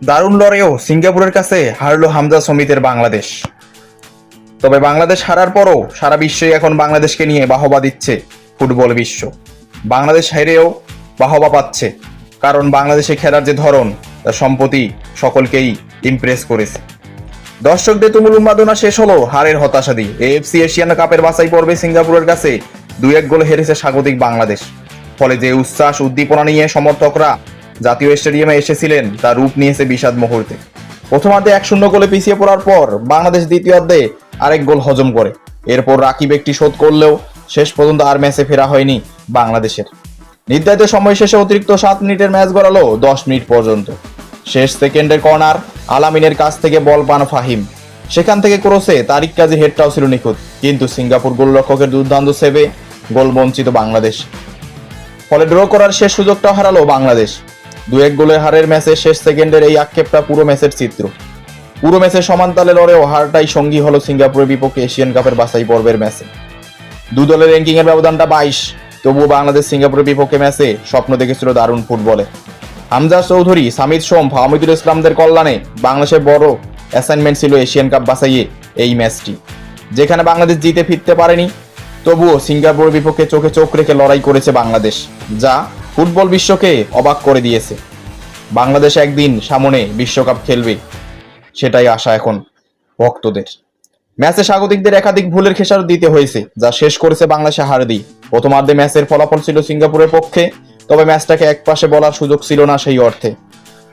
দারুণ লড়াইও সিঙ্গাপুরের কাছে হারলো হামজা সমিতের বাংলাদেশ। তবে বাংলাদেশ হারার পরও সারা বিশ্বই এখন বাংলাদেশকে নিয়ে বাহবা দিচ্ছে ফুটবল বিশ্ব। বাংলাদেশ হেরেও বাহবা পাচ্ছে, কারণ বাংলাদেশে খেলার যে ধরন তা সম্প্রতি সকলকেই ইমপ্রেস করেছে। দর্শকদের তুমুল উন্মাদনা শেষ হলো হারের হতাশা দিয়ে। এএফসি এশিয়ান কাপের বাছাই পর্বে সিঙ্গাপুরের কাছে 2-1 গোলে হেরেছে স্বাগতিক বাংলাদেশ। ফলে যে উচ্ছ্বাস উদ্দীপনা নিয়ে সমর্থকরা জাতীয় স্টেডিয়ামে এসেছিলেন তা রূপ নিয়েছে বিষাদ মুহূর্তে। প্রথমার্ধে 1-0 গোলে পিছিয়ে পড়ার পর বাংলাদেশ দ্বিতীয়ার্ধে আরেক গোল হজম করে। এরপর রাকিব একটি শোধ করলেও শেষ পর্যন্ত আর ম্যাচে ফেরা হয়নি বাংলাদেশের। নির্ধারিত সময় শেষে অতিরিক্ত 7 মিনিটের ম্যাচ গড়ালো 10 মিনিট পর্যন্ত। শেষ সেকেন্ডের কর্নার আলামিনের কাছ থেকে বল পান ফাহিম। সেখান থেকে ক্রসে তারিক কাজী হেডটাও ছিল নিখুঁত, কিন্তু সিঙ্গাপুর গোলরক্ষকের দুর্দান্ত সেভে গোল বঞ্চিত বাংলাদেশ। ফলে ড্র করার শেষ সুযোগটাও হারালো বাংলাদেশ। 2-1 গোলের হারের ম্যাচে শেষ সেকেন্ডের এই আক্ষেপটা পুরো ম্যাচের চিত্র। পুরো ম্যাচে সমান তালে লড়েও হারটাই সঙ্গী হলো সিঙ্গাপুরের বিপক্ষে এশিয়ান কাপের বাছাই পর্বের ম্যাচে। দু দলের র্যাঙ্কিং এর ব্যবধানটা 22, তবুও বাংলাদেশ সিঙ্গাপুরের বিপক্ষে ম্যাচে স্বপ্ন দেখেছিল দারুণ ফুটবলে। হামজা চৌধুরী, সামিদ সোম, ফাহমিদুল ইসলামদের কল্যাণে বাংলাদেশের বড় অ্যাসাইনমেন্ট ছিল এশিয়ান কাপ বাছাইয়ে এই ম্যাচটি, যেখানে বাংলাদেশ জিতে ফিরতে পারেনি। তবুও সিঙ্গাপুরের বিপক্ষে চোখে চোখ রেখে লড়াই করেছে বাংলাদেশ, যা ফুটবল বিশ্বকে অবাক করে দিয়েছে। বাংলাদেশ একদিন সামনে বিশ্বকাপ খেলবে, সেটাই আশা এখন ভক্তদের। ম্যাচে স্বাগতিকদের একাধিক ভুলের খেসারত দিতে হয়েছে, যা শেষ করেছে বাংলাদেশে হার দিয়ে। প্রথমার্ধে ম্যাচের ফলাফল ছিল সিঙ্গাপুরের পক্ষে, তবে ম্যাচটাকে একপাশে বলার সুযোগ ছিল না সেই অর্থে।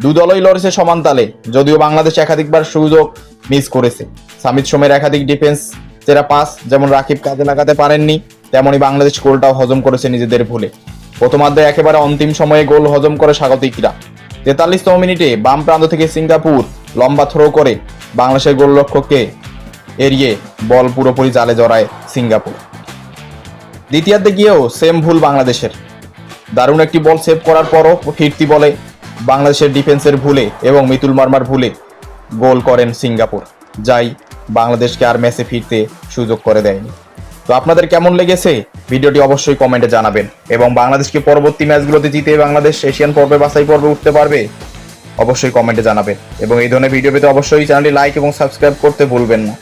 দু দলই লড়েছে সমান তালে, যদিও বাংলাদেশ একাধিকবার সুযোগ মিস করেছে। সামিদ সোমের একাধিক ডিফেন্স যারা পাস যেমন রাকিব কাজে লাগাতে পারেননি, তেমনই বাংলাদেশ গোলটাও হজম করেছে নিজেদের ভুলে। প্রথমার্ধে একেবারে অন্তিম সময়ে গোল হজম করে স্বাগতিকরা। 43তম মিনিটে বাম প্রান্ত থেকে সিঙ্গাপুর লম্বা থ্রো করে বাংলাদেশের গোলরক্ষককে এড়িয়ে বল পুরোপুরি জালে জড়ায় সিঙ্গাপুর। দ্বিতীয়ার্ধে গিয়েও সেম ভুল বাংলাদেশের। দারুণ একটি বল সেভ করার পরও ফিরতি বলে বাংলাদেশের ডিফেন্সের ভুলে এবং মিতুল মার্মার ভুলে গোল করেন সিঙ্গাপুর, যাই বাংলাদেশকে আর ম্যাচে ফিরতে সুযোগ করে দেয়নি। তো আপনাদের কেমন লেগেছে ভিডিওটি অবশ্যই কমেন্টে জানাবেন, এবং বাংলাদেশকে পরবর্তী ম্যাচগুলোতে জিতে বাংলাদেশ এশিয়ান পর্বে বাছাই পর্বে উঠতে পারবে অবশ্যই কমেন্টে জানাবেন। এবং এই ধরনের ভিডিও পেতে অবশ্যই চ্যানেলটি লাইক এবং সাবস্ক্রাইব করতে ভুলবেন না।